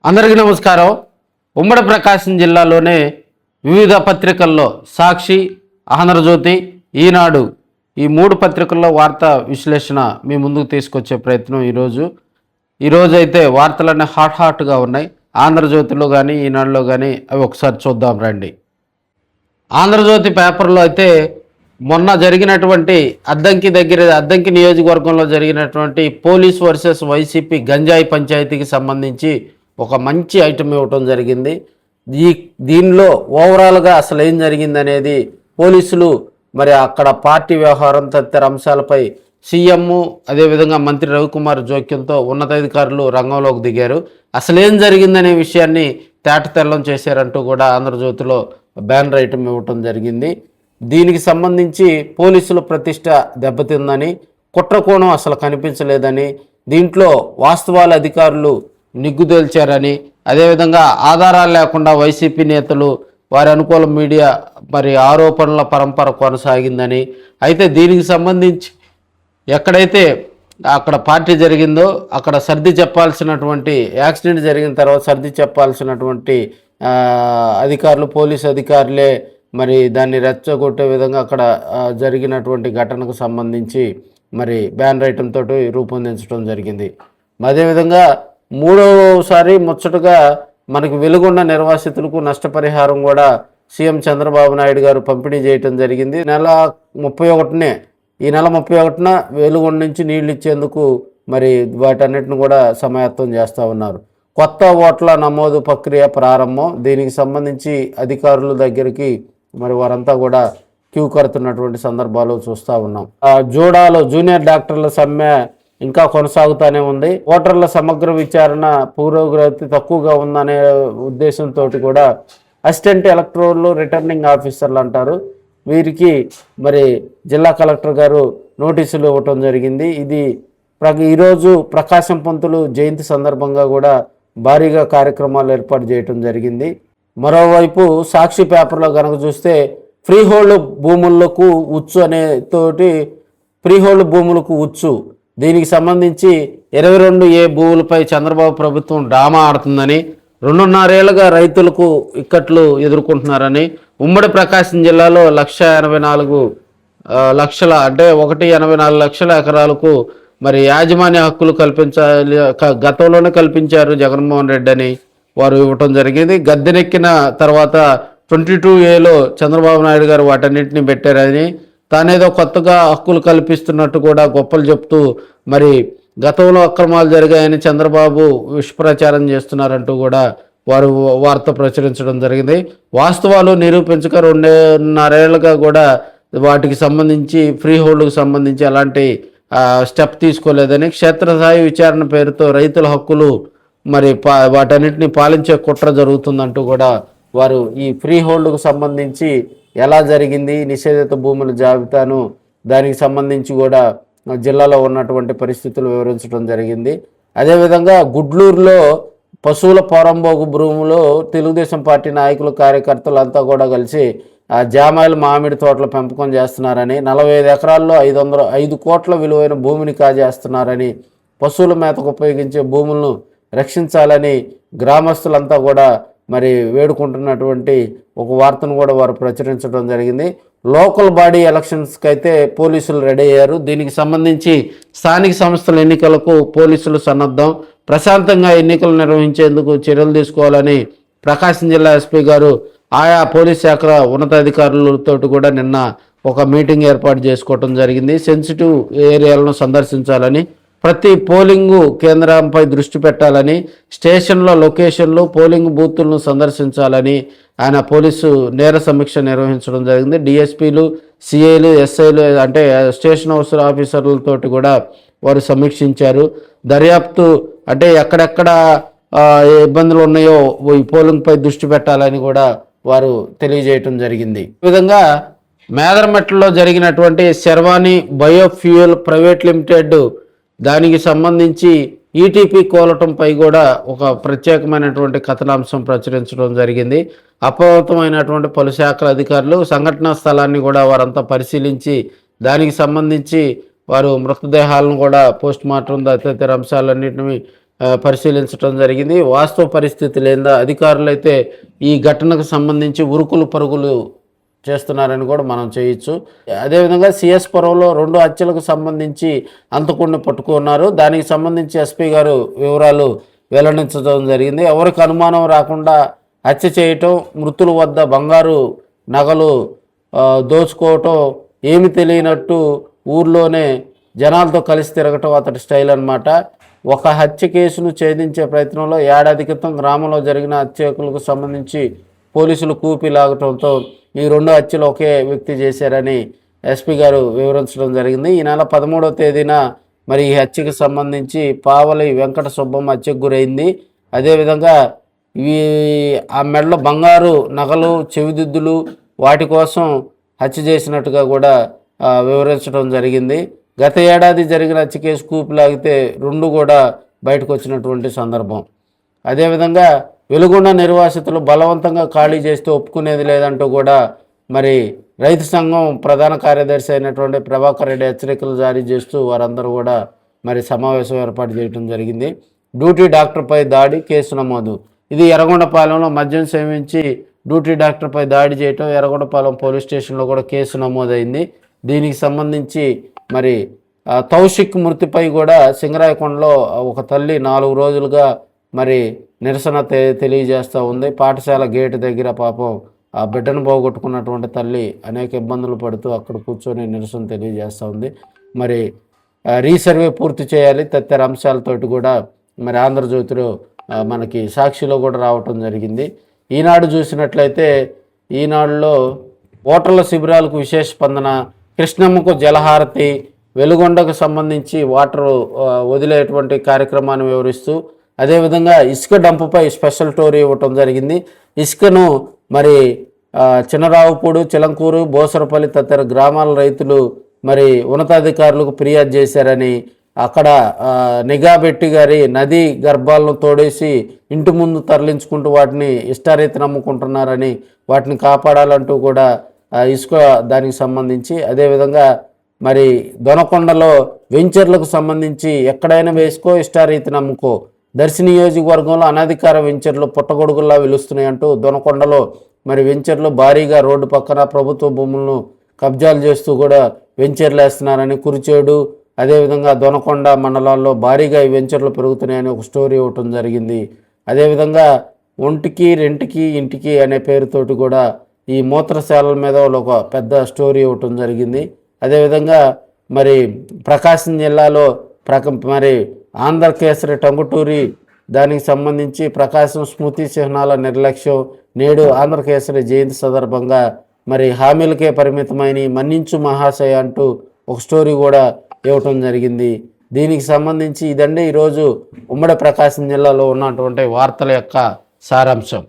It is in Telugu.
అందరికీ నమస్కారం. ఉమ్మడి ప్రకాశం జిల్లాలోనే వివిధ పత్రికల్లో సాక్షి, ఆంధ్రజ్యోతి, ఈనాడు ఈ మూడు పత్రికల్లో వార్తా విశ్లేషణ మీ ముందుకు తీసుకొచ్చే ప్రయత్నం ఈరోజు అయితే వార్తలన్నీ హాట్గా ఉన్నాయి. ఆంధ్రజ్యోతిలో కానీ ఈనాడులో కానీ అవి ఒకసారి చూద్దాం రండి. ఆంధ్రజ్యోతి పేపర్లో అయితే మొన్న జరిగినటువంటి అద్దంకి నియోజకవర్గంలో జరిగినటువంటి పోలీస్ వర్సెస్ వైసీపీ గంజాయి పంచాయతీకి సంబంధించి ఒక మంచి ఐటమ్ ఇవ్వటం జరిగింది. దీనిలో ఓవరాల్గా అసలు ఏం జరిగింది అనేది పోలీసులు మరి అక్కడ పార్టీ వ్యవహారం తదితర అంశాలపై సీఎం అదేవిధంగా మంత్రి రవికుమార్ జోక్యంతో ఉన్నతాధికారులు రంగంలోకి దిగారు. అసలు ఏం జరిగిందనే విషయాన్ని తేటతెల్లం చేశారంటూ కూడా ఆంధ్రజ్యోతిలో బ్యానర్ ఐటమ్ ఇవ్వటం జరిగింది. దీనికి సంబంధించి పోలీసుల ప్రతిష్ట దెబ్బతిందని, కుట్రకోణం అసలు కనిపించలేదని, దీంట్లో వాస్తవాల అధికారులు నిగ్గుదేల్చారని, అదేవిధంగా ఆధారాలు లేకుండా వైసీపీ నేతలు వారి అనుకూల మీడియా మరి ఆరోపణల పరంపర కొనసాగిందని, అయితే దీనికి సంబంధించి ఎక్కడైతే అక్కడ పార్టీ జరిగిందో అక్కడ సర్ది చెప్పాల్సినటువంటి, యాక్సిడెంట్ జరిగిన తర్వాత సర్ది చెప్పాల్సినటువంటి అధికారులు, పోలీసు అధికారులే మరి దాన్ని రెచ్చగొట్టే విధంగా అక్కడ జరిగినటువంటి ఘటనకు సంబంధించి మరి బ్యానర్ ఐటమ్ తోటి రూపొందించడం జరిగింది. అదేవిధంగా మూడవసారి ముచ్చటగా మనకు వెలుగొండ నిర్వాసితులకు నష్టపరిహారం కూడా సీఎం చంద్రబాబు నాయుడు గారు పంపిణీ చేయటం జరిగింది. ఈ నెల 31న వెలుగొండ నుంచి నీళ్లు ఇచ్చేందుకు మరి వాటన్నిటిని కూడా సమాయత్తం చేస్తూ ఉన్నారు. కొత్త ఓట్ల నమోదు ప్రక్రియ ప్రారంభం. దీనికి సంబంధించి అధికారుల దగ్గరికి మరి వారంతా కూడా క్యూ కడుతున్నటువంటి సందర్భాలు చూస్తూ ఉన్నాం. జూడాలో జూనియర్ డాక్టర్ల సమ్మె ఇంకా కొనసాగుతూనే ఉంది. ఓటర్ల సమగ్ర విచారణ పురోగతి తక్కువగా ఉందనే ఉద్దేశంతో కూడా అసిస్టెంట్ ఎలక్టోరల్ రిటర్నింగ్ ఆఫీసర్లు అంటారు, వీరికి మరి జిల్లా కలెక్టర్ గారు నోటీసులు ఇవ్వటం జరిగింది. ఇది ఈరోజు ప్రకాశం పంతులు జయంతి సందర్భంగా కూడా భారీగా కార్యక్రమాలు ఏర్పాటు చేయటం జరిగింది. మరోవైపు సాక్షి పేపర్లో కనుక చూస్తే ఫ్రీహోల్డ్ భూములకు ఉచ్చు అనే తోటి ఫ్రీహోల్డ్ భూములకు ఉచ్చు, దీనికి సంబంధించి 22A భూములపై చంద్రబాబు ప్రభుత్వం డ్రామా ఆడుతుందని, 2.5 ఏళ్లుగా రైతులకు ఇక్కట్లు ఎదుర్కొంటున్నారని, ఉమ్మడి ప్రకాశం జిల్లాలో 1.84 లక్షల ఎకరాలకు మరి యాజమాన్య హక్కులు కల్పించాలి, గతంలోనే కల్పించారు జగన్మోహన్ రెడ్డి అని వారు ఇవ్వటం జరిగింది. గద్దెనెక్కిన తర్వాత 22Aలో చంద్రబాబు నాయుడు గారు వాటన్నింటినీ పెట్టారని, తానేదో కొత్తగా హక్కులు కల్పిస్తున్నట్టు కూడా గొప్పలు చెప్తూ మరి గతంలో అక్రమాలు జరిగాయని చంద్రబాబు విషప్రచారం చేస్తున్నారంటూ కూడా వారు వార్త ప్రచురించడం జరిగింది. వాస్తవాలు నిరూపించక 2.5 ఏళ్లుగా కూడా వాటికి సంబంధించి ఫ్రీ హోల్డ్కు సంబంధించి అలాంటి స్టెప్ తీసుకోలేదని, క్షేత్రస్థాయి విచారణ పేరుతో రైతుల హక్కులు మరి వాటన్నిటిని పాలించే కుట్ర జరుగుతుందంటూ కూడా వారు ఈ ఫ్రీ హోల్డ్కు సంబంధించి ఎలా జరిగింది, నిషేధిత భూముల జాబితాను దానికి సంబంధించి కూడా జిల్లాలో ఉన్నటువంటి పరిస్థితులు వివరించడం జరిగింది. అదేవిధంగా గుడ్లూరులో పశువుల పోరంబోగు భూములో తెలుగుదేశం పార్టీ నాయకులు, కార్యకర్తలు అంతా కూడా కలిసి జామాయిల మామిడి తోటల పెంపకం చేస్తున్నారని, 45 ఎకరాల్లో 5 కోట్ల విలువైన భూమిని కాజేస్తున్నారని, పశువుల మేతకు ఉపయోగించే భూములను రక్షించాలని గ్రామస్తులంతా కూడా మరి వేడుకుంటున్నటువంటి ఒక వార్తను కూడా వారు ప్రచురించడం జరిగింది. లోకల్ బాడీ ఎలక్షన్స్కి అయితే పోలీసులు రెడీ అయ్యారు. దీనికి సంబంధించి స్థానిక సంస్థల ఎన్నికలకు పోలీసులు సన్నద్ధం, ప్రశాంతంగా ఎన్నికలు నిర్వహించేందుకు చర్యలు తీసుకోవాలని ప్రకాశం జిల్లా ఎస్పీ గారు ఆయా పోలీస్ శాఖ ఉన్నతాధికారులతో కూడా నిన్న ఒక మీటింగ్ ఏర్పాటు చేసుకోవటం జరిగింది. సెన్సిటివ్ ఏరియాలను సందర్శించాలని, ప్రతి పోలింగ్ కేంద్రంపై దృష్టి పెట్టాలని, స్టేషన్ల లొకేషన్లు, పోలింగ్ బూతులను సందర్శించాలని ఆయన పోలీసు నేర సమీక్ష నిర్వహించడం జరిగింది. డిఎస్పీలు, సిఐలు, ఎస్ఐలు అంటే స్టేషన్ హౌస్ ఆఫీసర్లతోటి కూడా వారు సమీక్షించారు. దర్యాప్తు అంటే ఎక్కడెక్కడ ఇబ్బందులు ఉన్నాయో ఈ పోలింగ్పై దృష్టి పెట్టాలని కూడా వారు తెలియజేయటం జరిగింది. ఈ విధంగా మేదరమెట్లలో జరిగినటువంటి శర్వాణి బయోఫ్యూయల్ ప్రైవేట్ లిమిటెడ్ దానికి సంబంధించి ఈటీపీ కోలటంపై కూడా ఒక ప్రత్యేకమైనటువంటి కథనాంశం ప్రచురించడం జరిగింది. అప్రమత్తమైనటువంటి పలు శాఖల అధికారులు సంఘటనా స్థలాన్ని కూడా వారంతా పరిశీలించి దానికి సంబంధించి వారు మృతదేహాలను కూడా పోస్ట్ మార్టం తదితర అంశాలన్నింటినీ పరిశీలించడం జరిగింది. వాస్తవ పరిస్థితి లేదా అధికారులు అయితే ఈ ఘటనకు సంబంధించి ఉరుకులు పరుగులు చేస్తున్నారని కూడా మనం చేయొచ్చు. అదేవిధంగా సిఎస్ పురంలో 2 హత్యలకు సంబంధించి హంతకుడిని పట్టుకున్నారు. దానికి సంబంధించి ఎస్పీ గారు వివరాలు వెల్లడించడం జరిగింది. ఎవరికి అనుమానం రాకుండా హత్య చేయటం, మృతుల వద్ద బంగారు నగలు దోచుకోవటం, ఏమి తెలియనట్టు ఊర్లోనే జనాలతో కలిసి తిరగటం అతడి స్టైల్ అన్నమాట. ఒక హత్య కేసును ఛేదించే ప్రయత్నంలో ఏడాది క్రితం గ్రామంలో జరిగిన హత్యకులకు సంబంధించి పోలీసులు కూపి లాగటంతో ఈ 2 హత్యలు ఒకే వ్యక్తి చేశారని ఎస్పీ గారు వివరించడం జరిగింది. ఈ నెల 13వ తేదీన మరి ఈ హత్యకు సంబంధించి పావలి వెంకట సుబ్బమ్మ హత్యకు గురైంది. అదేవిధంగా ఆ మెడలో బంగారు నగలు, చెవిదిద్దులు వాటి కోసం హత్య చేసినట్టుగా కూడా వివరించడం జరిగింది. గత ఏడాది జరిగిన హత్య కేసు కూపులాగితే 2 కూడా బయటకు వచ్చినటువంటి సందర్భం. అదేవిధంగా వెలుగొండ నిర్వాసితులు బలవంతంగా ఖాళీ చేస్తే ఒప్పుకునేది లేదంటూ కూడా మరి రైతు సంఘం ప్రధాన కార్యదర్శి అయినటువంటి ప్రభాకర్ రెడ్డి హెచ్చరికలు జారీ చేస్తూ వారందరూ కూడా మరి సమావేశం ఏర్పాటు చేయడం జరిగింది. డ్యూటీ డాక్టర్పై దాడి, కేసు నమోదు. ఇది ఎర్రగొండపాలెంలో మద్యం సేవించి డ్యూటీ డాక్టర్పై దాడి చేయటం, ఎర్రగొండపాలెం పోలీస్ స్టేషన్లో కూడా కేసు నమోదైంది. దీనికి సంబంధించి మరి తౌషిక్ మృతిపై కూడా సింగరాయకొండలో ఒక తల్లి 4 రోజులుగా మరి నిరసన తెలియజేస్తూ ఉంది. పాఠశాల గేటు దగ్గర పాపం ఆ బిడ్డను పోగొట్టుకున్నటువంటి తల్లి అనేక ఇబ్బందులు పడుతూ అక్కడ కూర్చొని నిరసన తెలియజేస్తూ ఉంది. మరి రీసర్వే పూర్తి చేయాలి తదితర అంశాలతోటి కూడా మరి ఆంధ్రజ్యోతిలో మనకి సాక్షిలో కూడా రావటం జరిగింది. ఈనాడు చూసినట్లయితే ఈనాడులో ఓటర్ల శిబిరాలకు విశేష స్పందన, కృష్ణమ్మకు జలహారతి, వెలుగొండకు సంబంధించి వాటర్ వదిలేటువంటి కార్యక్రమాన్ని వివరిస్తూ అదేవిధంగా ఇసుక డంపుపై స్పెషల్ స్టోరీ ఇవ్వటం జరిగింది. ఇసుకను మరి చిన్నరావుపూడు, చిలంకూరు, బోసరపల్లి తదితర గ్రామాల రైతులు మరి ఉన్నతాధికారులకు ఫిర్యాదు చేశారని, అక్కడ నిఘా పెట్టి గారి నదీ గర్భాలను తోడేసి ఇంటి ముందు తరలించుకుంటూ వాటిని ఇష్టారీతిని అమ్ముకుంటున్నారని, వాటిని కాపాడాలంటూ కూడా ఇసుక దానికి సంబంధించి, అదేవిధంగా మరి దొనకొండలో వెంచర్లకు సంబంధించి ఎక్కడైనా వేసుకో ఇష్టారీతిని అమ్ముకో, దర్శి నియోజకవర్గంలో అనధికార వెంచర్లు పుట్టగొడుగుల్లా వెలుస్తున్నాయి అంటూ దొనకొండలో మరి వెంచర్లు భారీగా రోడ్డు పక్కన ప్రభుత్వ భూములను కబ్జాలు చేస్తూ కూడా వెంచర్లు వేస్తున్నారని, కురిచేడు అదేవిధంగా దొనకొండ మండలాల్లో భారీగా ఈ వెంచర్లు పెరుగుతున్నాయని ఒక స్టోరీ ఇవ్వటం జరిగింది. అదేవిధంగా ఒంటికి, రెంటికి, ఇంటికి అనే పేరుతోటి కూడా ఈ మూత్రశాలల మీద ఒక పెద్ద స్టోరీ ఇవ్వటం జరిగింది. అదేవిధంగా మరి ప్రకాశం జిల్లాలో మరి ఆంధ్రకేసరి టంగుటూరి దానికి సంబంధించి ప్రకాశం స్మృతి చిహ్నాల నిర్లక్ష్యం, నేడు ఆంధ్రకేసరి జయంతి సందర్భంగా మరి హామీలకే పరిమితమైన మన్నించు మహాశయ అంటూ ఒక స్టోరీ కూడా ఇవ్వటం జరిగింది. దీనికి సంబంధించి ఇదండి ఈరోజు ఉమ్మడి ప్రకాశం జిల్లాలో ఉన్నటువంటి వార్తల యొక్క సారాంశం.